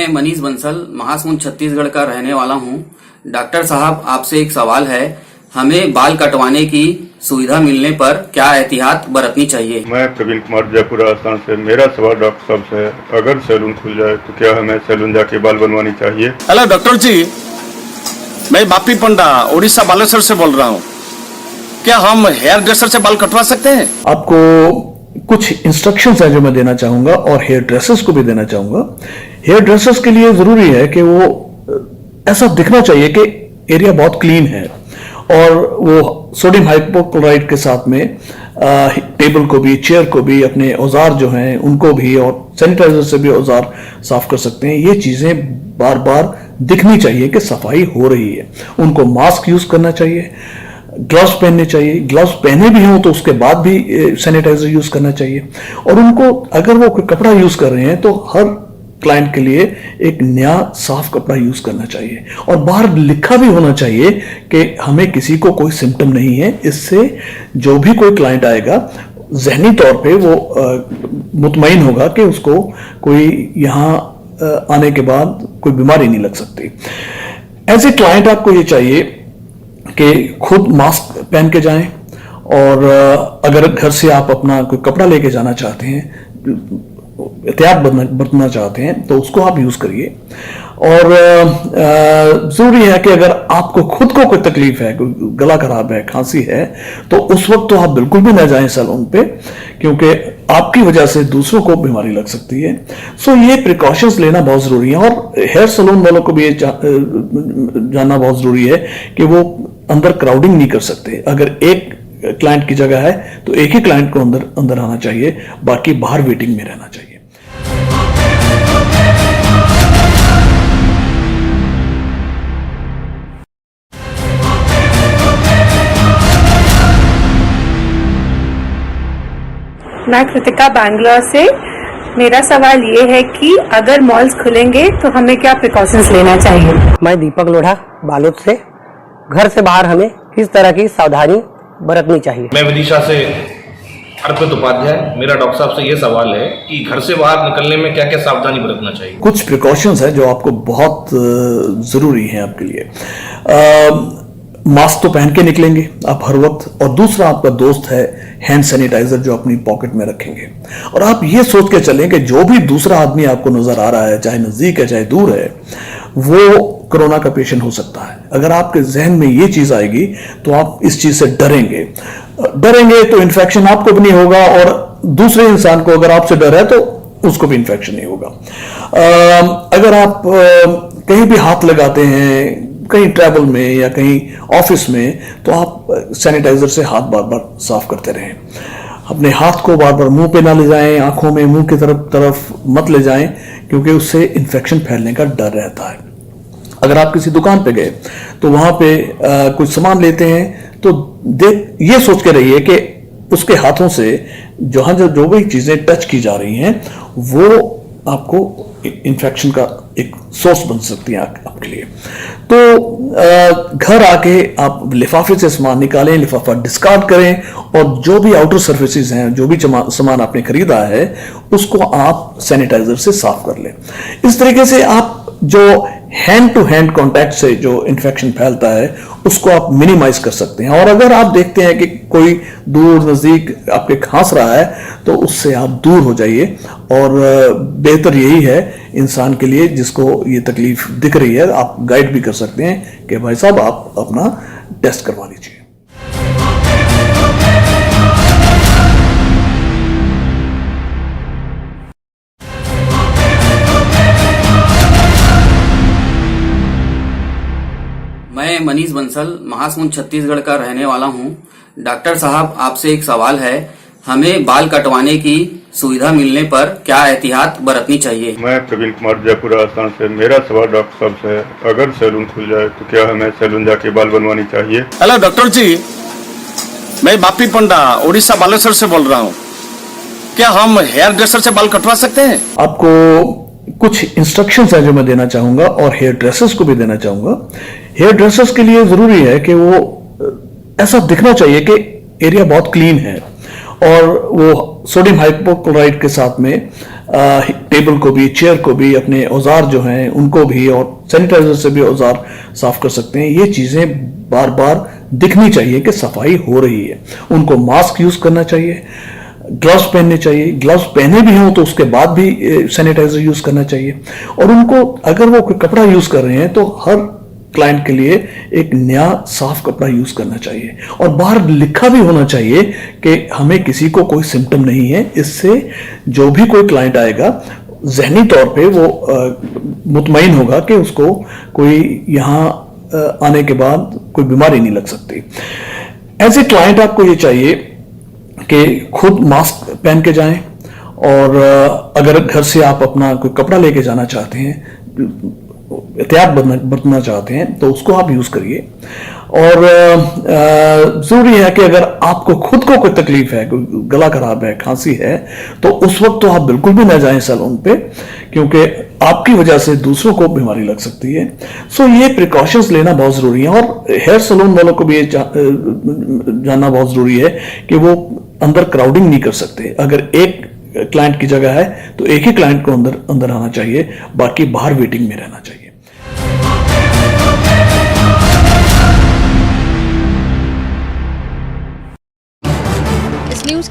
मैं मनीष बंसल महासमुंद छत्तीसगढ़ का रहने वाला हूं। डॉक्टर साहब, आपसे एक सवाल है। हमें बाल कटवाने की सुविधा मिलने पर क्या एहतियात बरतनी चाहिए? मैं प्रवीण कुमार जयपुर राजस्थान से। मेरा सवाल डॉक्टर साहब से है, अगर सैलून खुल जाए तो क्या हमें सैलून जाके बाल बनवानी चाहिए? हेलो डॉक्टर जी, मैं बापी पंडा उड़ीसा बालेश्वर से बोल रहा हूँ। क्या हम हेयर ड्रेसर से बाल कटवा सकते हैं? आपको कुछ इंस्ट्रक्शंस हैं जो मैं देना चाहूंगा और हेयर ड्रेसर्स को भी देना चाहूंगा। हेयर ड्रेसर्स के लिए जरूरी है कि वो ऐसा दिखना चाहिए कि एरिया बहुत क्लीन है और वो सोडियम हाइपोक्लोराइड के साथ में टेबल को भी, चेयर को भी, अपने औजार जो हैं उनको भी और सैनिटाइजर से भी औजार साफ कर सकते हैं। ये चीजें बार बार दिखनी चाहिए कि सफाई हो रही है। उनको मास्क यूज करना चाहिए, ग्लव्स पहनने चाहिए। ग्लव्स पहने भी हों तो उसके बाद भी सैनिटाइजर यूज करना चाहिए। और उनको अगर वो कोई कपड़ा यूज कर रहे हैं तो हर क्लाइंट के लिए एक नया साफ कपड़ा यूज करना चाहिए और बाहर लिखा भी होना चाहिए कि हमें किसी को कोई सिम्टम नहीं है। इससे जो भी कोई क्लाइंट आएगा जहनी तौर पे वो मुतमईन होगा कि उसको कोई यहाँ आने के बाद कोई बीमारी नहीं लग सकती। एज ए क्लाइंट आपको ये चाहिए कि खुद मास्क पहन के जाएं और अगर घर से आप अपना कोई कपड़ा लेके जाना चाहते हैं, एहतियात बरतना चाहते हैं तो उसको आप यूज करिए। और जरूरी है कि अगर आपको खुद को कोई तकलीफ है, कोई गला खराब है, खांसी है, तो उस वक्त तो आप बिल्कुल भी ना जाएं सैलून पे, क्योंकि आपकी वजह से दूसरों को बीमारी लग सकती है। सो ये प्रिकॉशंस लेना बहुत जरूरी है। और हेयर सैलून वालों को भी ये जानना बहुत जरूरी है कि वो अंदर क्राउडिंग नहीं कर सकते। अगर एक क्लाइंट की जगह है तो एक ही क्लाइंट को अंदर आना चाहिए, बाकी बाहर वेटिंग में रहना चाहिए। मैं कृतिका बैंगलोर से। मेरा सवाल ये है कि अगर मॉल्स खुलेंगे तो हमें क्या प्रिकॉशंस लेना चाहिए? मैं दीपक लोढ़ा बालोद से। घर से बाहर हमें किस तरह की सावधानी बरतनी चाहिए? मैं विदिशा से अर्पित उपाध्याय। मेरा डॉक्टर साहब से ये सवाल है कि घर से बाहर निकलने में क्या क्या सावधानी बरतना चाहिए? कुछ प्रिकॉशंस हैं जो आपको बहुत जरूरी हैं आपके लिए। मास्क तो पहन के निकलेंगे आप हर वक्त, और दूसरा आपका दोस्त है हैंड सैनिटाइजर जो अपनी पॉकेट में रखेंगे। और आप ये सोच के चलें कि जो भी दूसरा आदमी आपको नजर आ रहा है, चाहे नजदीक है चाहे दूर है, वो कोरोना का पेशेंट हो सकता है। अगर आपके जहन में ये चीज आएगी तो आप इस चीज से डरेंगे तो इन्फेक्शन आपको भी नहीं होगा और दूसरे इंसान को अगर आपसे डर है तो उसको भी इन्फेक्शन नहीं होगा। अगर आप कहीं भी हाथ लगाते हैं, कहीं ट्रैवल में या कहीं ऑफिस में, तो आप सैनिटाइजर से हाथ बार बार साफ करते रहें। अपने हाथ को बार बार मुंह पे ना ले जाएं, आंखों में, मुंह की तरफ मत ले जाएं, क्योंकि उससे इन्फेक्शन फैलने का डर रहता है। अगर आप किसी दुकान पे गए तो वहां पे कुछ सामान लेते हैं तो ये सोच के रहिए कि उसके हाथों से जो भी चीजें टच की जा रही हैं वो आपको इन्फेक्शन का एक सोर्स बन सकती है आपके लिए। तो घर आके आप लिफाफे से सामान निकालें, लिफाफा डिस्कार्ड करें और जो भी आउटर सर्फेसिस हैं, जो भी सामान आपने खरीदा है, उसको आप सैनिटाइजर से साफ कर लें। इस तरीके से आप जो हैंड टू हैंड कांटेक्ट से जो इन्फेक्शन फैलता है उसको आप मिनिमाइज कर सकते हैं। और अगर आप देखते हैं कि कोई दूर नजदीक आपके खांस रहा है तो उससे आप दूर हो जाइए। और बेहतर यही है इंसान के लिए जिसको ये तकलीफ दिख रही है, आप गाइड भी कर सकते हैं कि भाई साहब आप अपना टेस्ट करवा लीजिए। मैं मनीष बंसल महासमुंद छत्तीसगढ़ का रहने वाला हूं। डॉक्टर साहब, आपसे एक सवाल है। हमें बाल कटवाने की सुविधा मिलने पर क्या एहतियात बरतनी चाहिए? मैं प्रवीण कुमार जयपुर राजस्थान से। मेरा सवाल डॉक्टर साहब से है, अगर सैलून खुल जाए तो क्या हमें सैलून जाके बाल बनवानी चाहिए? हेलो डॉक्टर जी, मैं बापी पंडा उड़ीसा बालेश्वर से बोल रहा हूँ। क्या हम हेयर ड्रेसर से बाल कटवा सकते हैं? आपको कुछ इंस्ट्रक्शंस हैं जो मैं देना चाहूंगा और हेयर ड्रेसर्स को भी देना चाहूंगा। हेयर ड्रेसर्स के लिए जरूरी है कि वो ऐसा दिखना चाहिए कि एरिया बहुत क्लीन है और वो सोडियम हाइपोक्लोराइड के साथ में टेबल को भी, चेयर को भी, अपने औजार जो हैं उनको भी, और सैनिटाइजर से भी औजार साफ कर सकते हैं। ये चीजें बार बार दिखनी चाहिए कि सफाई हो रही है। उनको मास्क यूज करना चाहिए, ग्लव्स पहनने चाहिए, ग्लव्स पहने भी हों तो उसके बाद भी सैनिटाइजर यूज करना चाहिए। और उनको अगर वो कोई कपड़ा यूज कर रहे हैं तो हर क्लाइंट के लिए एक नया साफ कपड़ा यूज करना चाहिए, और बाहर लिखा भी होना चाहिए कि हमें किसी को कोई सिम्टम नहीं है। इससे जो भी कोई क्लाइंट आएगा ज़हनी तौर पे वो मुतमईन होगा कि उसको कोई यहाँ आने के बाद कोई बीमारी नहीं लग सकती। एज ए क्लाइंट आपको ये चाहिए कि खुद मास्क पहन के जाएं, और अगर घर से आप अपना कोई कपड़ा लेके जाना चाहते हैं, एहतियात बरतना चाहते हैं, तो उसको आप यूज करिए। और जरूरी है कि अगर आपको खुद को कोई तकलीफ है, कोई गला खराब है, खांसी है, तो उस वक्त तो आप बिल्कुल भी ना जाएं सैलून पे, क्योंकि आपकी वजह से दूसरों को बीमारी लग सकती है। सो ये प्रिकॉशंस लेना बहुत जरूरी है। और हेयर सैलून वालों को भी ये जानना बहुत जरूरी है कि वो अंदर क्राउडिंग नहीं कर सकते। अगर एक क्लाइंट की जगह है तो एक ही क्लाइंट को अंदर आना चाहिए, बाकी बाहर वेटिंग में रहना चाहिए।